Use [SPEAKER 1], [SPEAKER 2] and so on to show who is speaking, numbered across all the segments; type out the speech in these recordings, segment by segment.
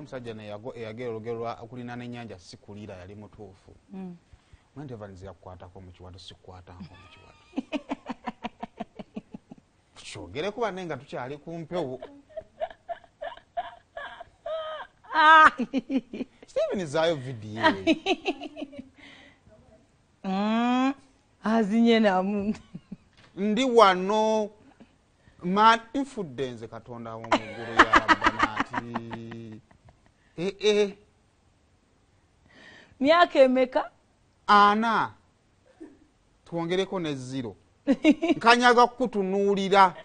[SPEAKER 1] omusajja ne yagera olugero okulina n'ennyanja sikulira yali mutuufu mwente Evans yakukwatako mu kiwato sikukwatako mu kiwato kyogereko banne nga tukyali ku mpewo Steven zaayo vidiyo
[SPEAKER 2] azinye namu
[SPEAKER 1] ndi wano nfudde nze Katonda w'omugulu yabanaati
[SPEAKER 2] myaka emeka
[SPEAKER 1] 4 twongereko ne 0 nkanyaga kutunuulira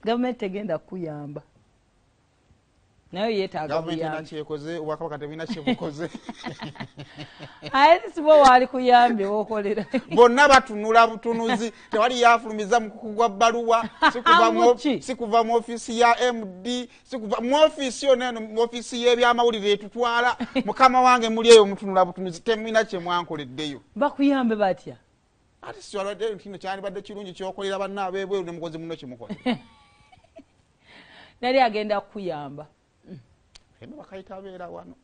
[SPEAKER 2] gavumenti egenda kuyamba nayo yeetaaga
[SPEAKER 1] kuyamba obwakabaka tebulina kyebukoze
[SPEAKER 2] ate sibo waali kuyambye wokolera
[SPEAKER 1] bonna batunula butunuzi tewali yafulumiza mu kugwa bbaluwa sikuva mu ofiisi ya MD sikuva mu ofiisi yonna mu ofiisi y'ebyamawulire etutwala mukama wange muli eyo mutunula butunuzi temulina kye mwankoleddeyo
[SPEAKER 2] bakuyambe batya
[SPEAKER 1] ate siwalwadde kino kyandibadde kirungi kyokolera banna abeebweru ne mukozi muno kimukolera
[SPEAKER 2] nali agenda kuyamba
[SPEAKER 1] eno bakayita abeera wano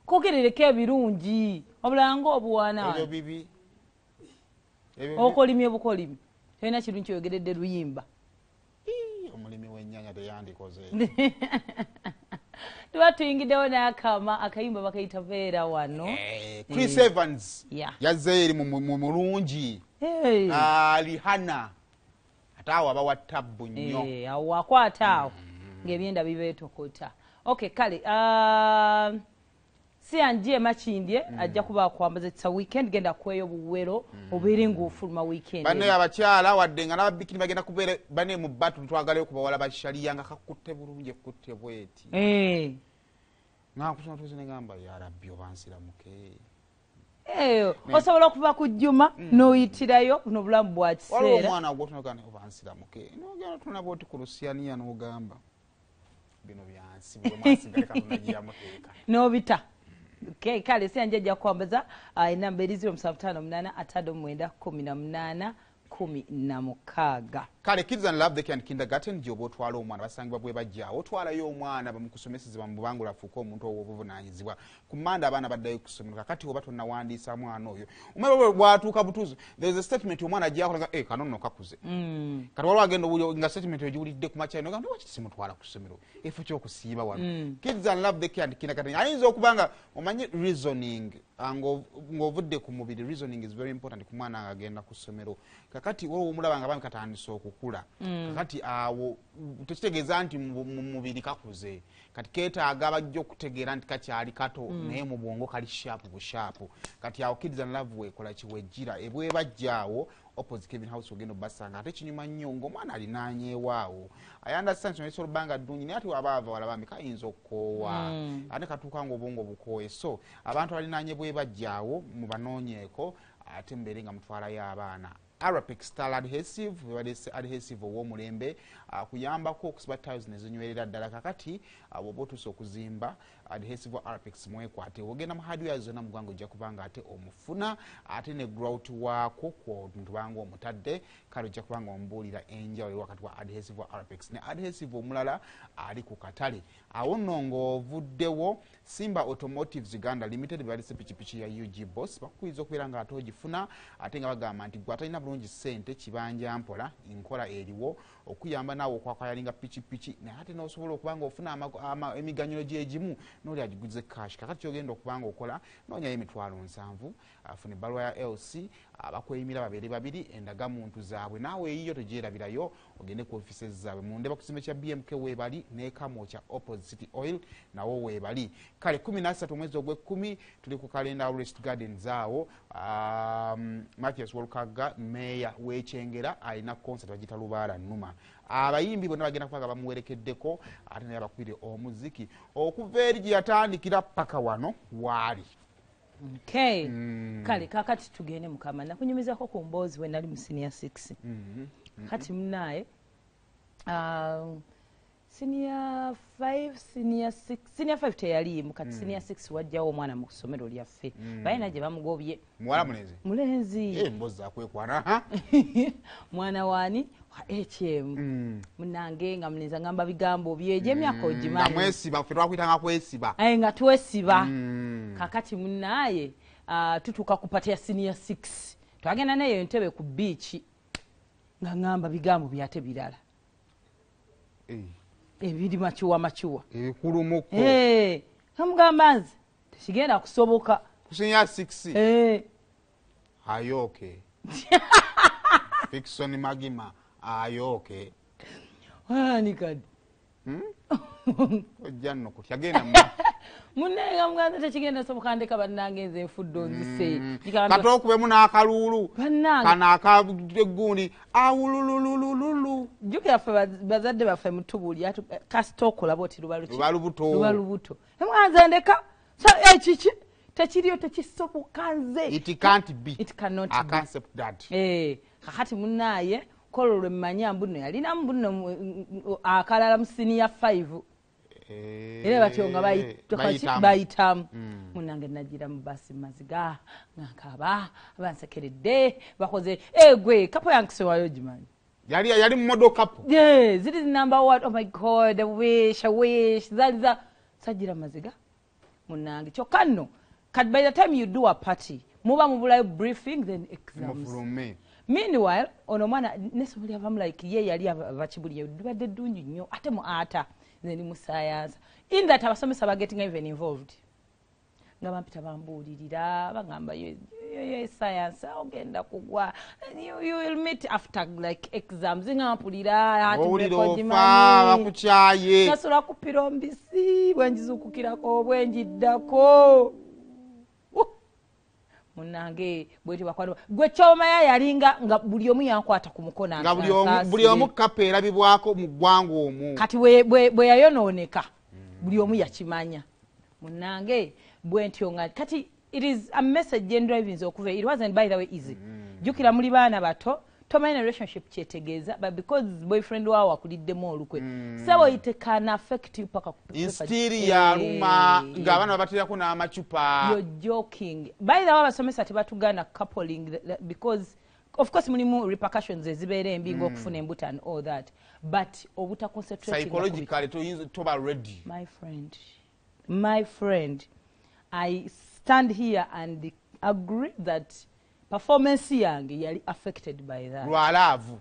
[SPEAKER 2] kogerereko ebirungi obulanga obuwaana
[SPEAKER 1] ebyo bibi
[SPEAKER 2] okolimye bukolimi tolina kirungi kyogeredde luyimba
[SPEAKER 1] omulimi w'ennyanya teyandikoze
[SPEAKER 2] tuba tuyingiddewo n'akama akayimba bakayita beera wano
[SPEAKER 1] Chris Evans yazze eri mu mulungi alihana ate awo abawa tabbu nnyo
[SPEAKER 2] awo akwata awo ng'ebyenda bibeetokota okay kale siyanje makindye ajja kuba akwambaza it's weekend genda kweyo buwero obeere ng'ofuluma weekend
[SPEAKER 1] banne abakyala wadde nga n'ababikini bagenda kubeera banne mu batu twagalayo ku bawala bashaliya nga kakutte bulungi ekutte bweti ngakusoma tuzi negamba ya rabbi obansiramuke
[SPEAKER 2] osobola okuva ku jjuma n'oyitirayo n'obulamu bwa kiseera
[SPEAKER 1] waliwo omwana gwotunagane obansiramuke n'ogenda tuna bwoti ku lusiyaniya n'ogamba bino byansi bwemwasigalekamunagiyamuteeka
[SPEAKER 2] n'obita kale siyanje ajja kukwambaza enamba eri 07581818
[SPEAKER 1] kale kids and love they can kindergarten gyoba otwala omwana basangibwa bwe bajjaawo otwalayo omwana bamukusomesezebwa mu bubangula afuuka omuntu ow'obuvunaanyizibwa ku Mande abaana baddayo kusomero kakati oba tonnawandiisa mwana oyo omwana bwatuuka butuuzi there is a statement omwana ajjakolaga kano nno kakuze kati waliwo agenda nga statement eyo giwulidde ku makyali nogamba lwaki simutwala ku ssomero efo ky'okusiiba wano kids and love they can kindergarten ayinza okuba nga omanyi reasoning ng'ovudde ku mubiri reasoning is very important ku mwana nga agenda ku ssomero kakati waliwo omulaba nga bami katandisa okukula kakati awo tekitegeeza nti mu mubiri kakuze kati keetaaga bajja okutegeera nti kakyali kato naye mu bwongo kali shaapu bushaapu kati awo kids and love weekola kiwejjira ebwe bajjaawo opposite Kevin House ogenda obbasanga ate kinyuma nnyo ng'omwana alinaanyeewaawo ayandasita nti onesobola obbanga ddungi naye ate waba ava walabami kayinza okukoowa ate katuuka ng'obwongo bukooye so abantu alinaanye bwe bajjaawo mubanoonyeeko ate mbeere nga mutwalayo abaana Arapic style adhesive wadese adhesive ow'omulembe kuyambako okusiba tiles nezinywerera ddala kakati bw'oba otuuse okuzimba adhesive Arapic mwekwate ogenda mu hardware zonna mu ggwanga ojja kubanga ate omufuna ate ne grout waako kw'omuntu banga omutadde kale ojja kubanga omubuulira enjawulo wakati wa adhesive Arapic ne adhesive omulala ali ku katale awo nno ng'ovuddewo Simba Automotives Uganda Limited balise pikipiki ya UG Boss bakuyinza okubeera nga ate ogifuna ate nga bagamba nti gwe atalina bulungi ssente kibanja mpola enkola eriwo okuyamba naawe okwakayalinga pikipiki naye ate n'osobola okuba nga ofuna emiganyulo gyegimu n'oli agiguze cash kakati kyogenda okuba nga okola noonyayo $7,000 afuna ebbaluwa ya LC abakweyimira babeere babiri endagamuntu zaabwe naawe eyiyo togyerabirayo ogende ku offices zaabwe mundeba ku kisimbe kya BMK weebali n'ekamo kya Opposite City Oil nawo weebali kale 13 omwezi ogw'ekkumi tuli ku kalenda West Gardens awo Mathias Wolkaga meya w'Ekyengera alina concert bagita Lubaala Nnuma abayimbi bonna bagenda kufaga bamuwerekeddeko ate naye abakubire omuziki okuva eri gye yatandikira paka wano waali
[SPEAKER 2] okay kale kakati tugende mukama nakunyumizako ku mboozi we nali mu senior 6 kati munaye senior 5 senior 6 senior 5 teyaliimu kati senior 6 wajjawo omwana mu ssomero lyaffe balina gye bamugobye
[SPEAKER 1] muwala
[SPEAKER 2] mulenzi
[SPEAKER 1] mbozi akwekwana
[SPEAKER 2] mwana waani wa HM munange nga mulenzi ngamba bigambo byeje emyaka ogimanyi
[SPEAKER 1] mwesiba ffe twakwitanga kwesiba
[SPEAKER 2] nga twesiba kakati munaaye tutuuka ku pati ya senior 6 twagenda naye entebe ku biichi nga ngamba bigambo byate birala ebiri machuwa
[SPEAKER 1] ebikulumuko
[SPEAKER 2] namugamba nze tekigenda kusoboka
[SPEAKER 1] ku senior 6 ayoke Fiction Magima ayoke
[SPEAKER 2] ani kadi
[SPEAKER 1] ojjanno kutya genda
[SPEAKER 2] munenga muganda tekigenda soboka ndeka bannange nze nfuddo nzise
[SPEAKER 1] kati okubemu n'akaluulu kana akagundi awulululululu
[SPEAKER 2] jukira ffe bazadde baffe mutubuli kasita okulaba oti luba lubuto emwanza ndeka ekiki tekiriyo tekisoboka nze
[SPEAKER 1] it can't be
[SPEAKER 2] it cannot
[SPEAKER 1] a concept that
[SPEAKER 2] kakati munaaye kolo lwe mmanya mbuno yalinamu buno akalala mu senior 5 era batyo nga bayitamu munange nagira mu basi maziga ngankaba bansekeredde bakoze gwe kapo yankisewayo gimanyi
[SPEAKER 1] yali mu model couple
[SPEAKER 2] ziri number 1 oh my god I wish zaliza sagira maziga munange kyokka nno kati by the time you do a party muba mubulayo briefing then exams meanwhile ono mwana nesomero lyavamu like ye yali abakibuli dubadde ddungi nnyo ate mu ata nze mu science in that abasomesa ba getting even involved nga bampita bambuulirira bagamba science ogenda kugwa you will meet after like exams nga mpulira
[SPEAKER 1] bakukyaye
[SPEAKER 2] nasobola kupira ombisi bwenjizukukirako bwenjiddako munange bweti bakwano gwe kyomaya yalinga nga buli omu yankwata ku mukono
[SPEAKER 1] nga buli omu kapeera bibwako mu ggwanga omu
[SPEAKER 2] kati bwe yayonooneka buli omu yakimanya munange bwentyo nga kati it is a message and driving okuva it wasn't by the way easy jukira muli baana bato tomanya relationship kyetegeeza but because boyfriend waawo akuliddemu olukwe sebo it can affect you paka
[SPEAKER 1] instiri ya luma nga abaana babatirako n'amacupa
[SPEAKER 2] you're joking by the way abasomesa tebatugana coupling because of course mulimu repercussions ezibeera embi ng'okufuna embuto and all that but obuta concentrating
[SPEAKER 1] psychologically toba ready
[SPEAKER 2] my friend I stand here and agree that performance yange yali affected by that
[SPEAKER 1] lwalaavu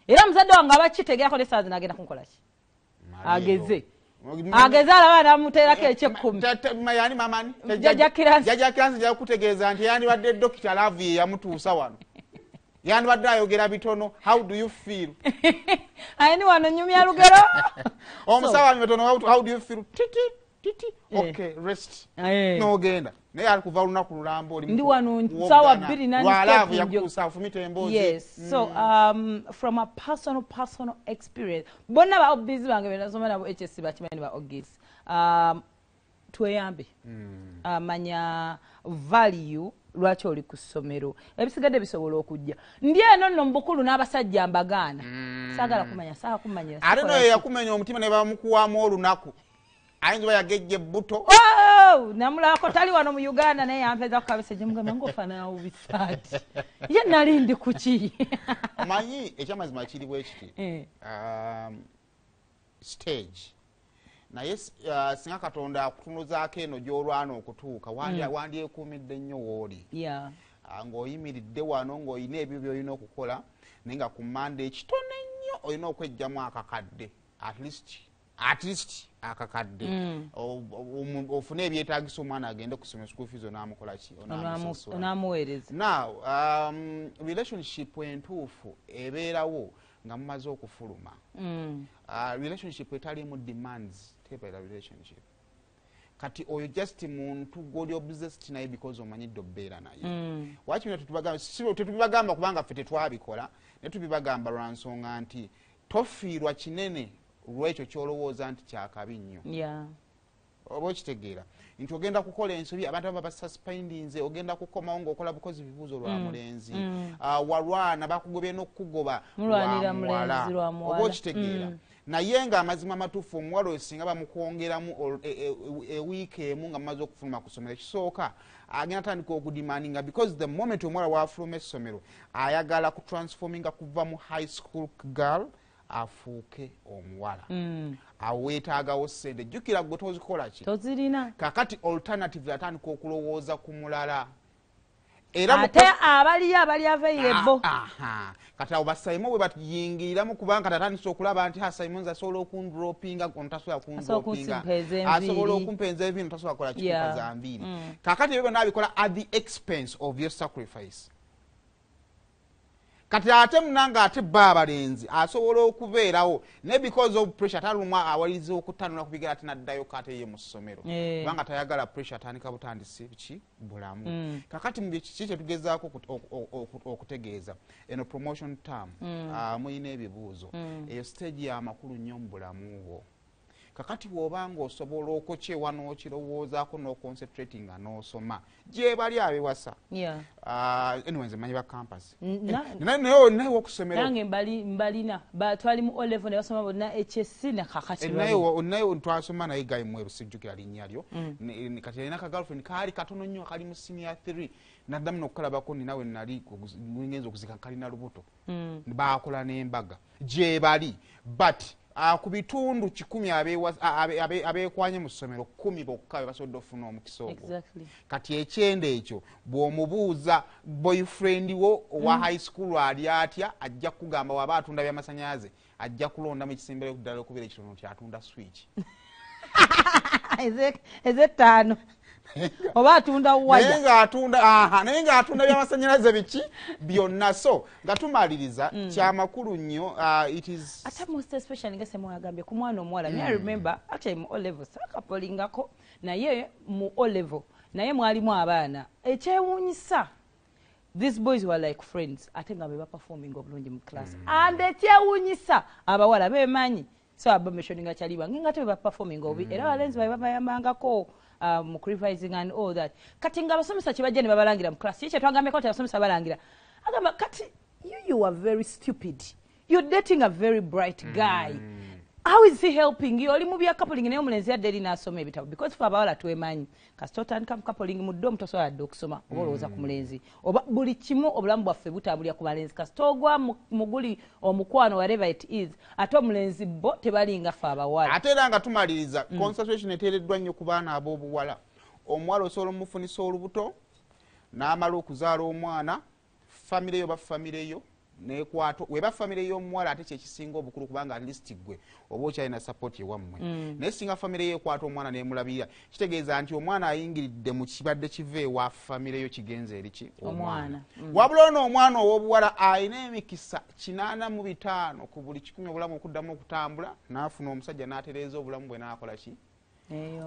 [SPEAKER 2] era muzadde wange abakitegeerako ne saazi nagenda kunkolaki ageze alaba namuteerako ekyekumi
[SPEAKER 1] yani mamani
[SPEAKER 2] Jajja Kiransi
[SPEAKER 1] jja kutegeeza nti yandibadde Dr. Love ye yamutuusa wano yandibadde ayogera bitono how do you feel
[SPEAKER 2] ayini wano nyumya lugero
[SPEAKER 1] omusawa bitono how do you feel titi okay rest n'ogenda naye ali kuva lunaku lulambo
[SPEAKER 2] ndi wano nsawa 2
[SPEAKER 1] yakuusa afumita emboozi
[SPEAKER 2] yes so from a personal experience bonna ba obbies bange benasoma nabo HS bakimanyi ba ogis tweyambe manya value lwaki oli ku ssomero ebisigadde bisobola okujja ndi eno nno mbukulu n'abasajja mbagaana saagala kumanya
[SPEAKER 1] ate noyo yakumenya omutima ne bamukuwamu olunaku ayinza bayagejje bbuto
[SPEAKER 2] namulako tali wano mu Uganda naye yampeza ku kabisa gye mugamba ng'ofaanana bubisaati ye nali ndi kuki
[SPEAKER 1] omanyi ekyamazima kiri bwe kiti stage naye singa Katonda akutunuzaako eno gy'olwana okutuuka wandyekuumidde nnyo wooli ng'oyimiridde wano ng'olina ebyo by'olina okukola naye nga ku Monday ekitone nnyo olina okwejjamu akakadde at least akakadde ofune ebyetaagisa omwana agende kusoma school fees onaamukola ki
[SPEAKER 2] onaamuweereza
[SPEAKER 1] now relationship entuufu ebeerawo nga mumaze okufuluma relationship etalimu demands tebeera relationship kati oyo just muntu gw'oli obsessed naye because omanyidde obbeera naye wakimira tetubibagamba kubanga ffe tetwabikola naye tubibagamba lwa nsonga nti tofiirwa kinene lwekyo kyolowooza nti kyakabi nnyo oba okitegeera nti ogenda kukola ensobi abantu aba basuspendinze ogenda kukomawo ng'okola bukozi bibuuzo lwa mulenzi walwana bakugobye n'okukugoba lwa muwala oba okitegeera naye nga amazima matuufu omuwala oyo singa bamukwongeramu ewiiki emu nga mumaze okufuluma ku ssomero ekisooka agenda tandika okudimandinga because the moment omuwala wafuluma essomero ayagala kutransforminga kuva mu high school girl afuuke omuwala aweetaagawo ssente jjukira gwe tozikola ki
[SPEAKER 2] tozirina
[SPEAKER 1] kakati alternative atandika okulowooza ku mulala
[SPEAKER 2] ate abali available
[SPEAKER 1] kati abo basayimo bwe batuyingiriramu kubanga tatandise okulaba nti Simon asobola okundropinga ontasobola asobola okumpenza enviiri ntasobola kola kikupa za nviiri kakati ebyo byonna abikola at the expense of your sacrifice kati ate munanga ate bba abalenzi asobola okubeerawo ne because of pressure talumwa awaliza okutanula kubigera ate naddayo kate ye mu ssomero kubanga tayagala pressure atandika butandisi ki bulamu kakati mu kiki kye tugezaako okutegeeza eno promotion term muyina ebibuuzo eyo stage y'amakulu nnyo mu bulamu bwo kakati bw'obanga osobola okukyewa n'okirowoozaako n'oconcentrating nga n'osoma gye bali abewasa anyway nze manyi ba campus naye olinayo okusomera
[SPEAKER 2] nange mbalina twali mu O level ne basoma bonna HSC ne kakati
[SPEAKER 1] olinayo twasoma naye gayi mweru sijjukira linnya lyo kati yalina ka girlfriend kaali katono nnyo kali mu senior 3 naddamu n'okukalabako ninawe nali ngenza okuzika kalina lubuto baakola n'embaga gye bali but ku bitundu 10 abeekwanye mu ssomero 10 bokka be basobodde okufuna omukisa ogwo kati ekyenda ekyo bw'omubuuza boyfriend wo owa high school ali atya ajja kugamba waba atunda by'amasannyalaze ajja kulondamu ekisimbire ddala okubeera ekitono nti atunda switch
[SPEAKER 2] ez'ettaano oba atunda waya
[SPEAKER 1] naye ng'atunda by'amasannyalaze biki byonna so nga tumaliriza kyamakulu nnyo it is
[SPEAKER 2] ate most especially nga Saymore agambye ku mwana omuwala I remember actually mu O level sakapolingako naye mu O level naye mwalimu abaana ekyewuunyisa these boys were like friends ate nga be baperforming obulungi mu class and ekyewuunyisa abawala bemanyi so abameshoninga kyaliba nga te baperforming obi era abalenzi babayambangako mu revising and all that kati nga abasomesa kibajja ne babalangira mu class kye twagambeko ti abasomesa balangira agamba kati you are very stupid you're dating a very bright guy how is he helping you oli mu bya coupling naye omulenzi yadde eri n'asoma ebitabo because fe abawala twemanyi kasita otandika mu coupling mu ddo omutosobola dde okusoma oba olowooza ku mulenzi oba buli kimu obulamu bwaffe butambulira ku balenzi kasita ogwa muguli omukwano whatever it is ate omulenzi bo tebalinga fe abawala
[SPEAKER 1] ate era nga tumaliriza concentration eteereddwa nnyo ku baana ab'obuwala omuwala osobola omufunisa olubuto n'amala okuzaala omwana famire yo bafamire yo nekwato weba family y'omuwala ate kye kisinga obukulu kubanga at least gwe oba okyalina support ewammwe naye singa family ye ekwata omwana n'emulabirira kitegeeza nti omwana ayingiridde mu kibadde kiva ewa family yo kigenze eriki omwana wabula ono omwana ow'obuwala alina emikisa 85 ku buli 100 obulamu okuddamu okutambula n'afuna omusajja n'atereeza obulamu bwe n'akola ki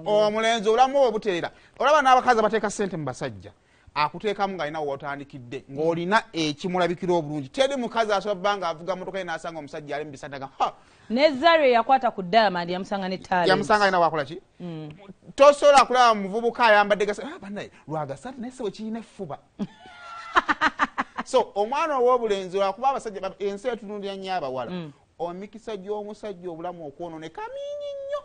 [SPEAKER 1] omulenzi obulamu bwe butereera olaba n'abakazi bateeka ssente mu basajja akuteekamu ng'alina wotandikidde ng'olina ekimulabikira obulungi teri mukazi asobola nga avuga motoka ye n'asanga omusajja ali mu bisadaga
[SPEAKER 2] ne Zaire yakwata ku Diamond yamusanga ne talent
[SPEAKER 1] yamusanga alina wakola ki tosobola kulaba muvubuka ayambadde gasa bannaye lwagasatu naye sewe kirina effuba so omwana ow'obulenzi lwakuba abasajja ensi etunulira nnyo abawala omikisa gy'omusajja obulamu okwononeka mingi nnyo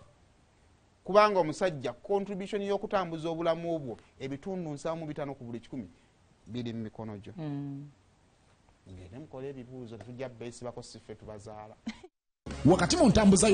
[SPEAKER 1] kubanga omusajja contribution y'okutambuza obulamu obwo ebitundu 75 ku buli 100 biri mu mikono gyo ngende mukola ebibuuzo tetujja beesibako siffe tubazaala
[SPEAKER 3] wakati mu ntambuza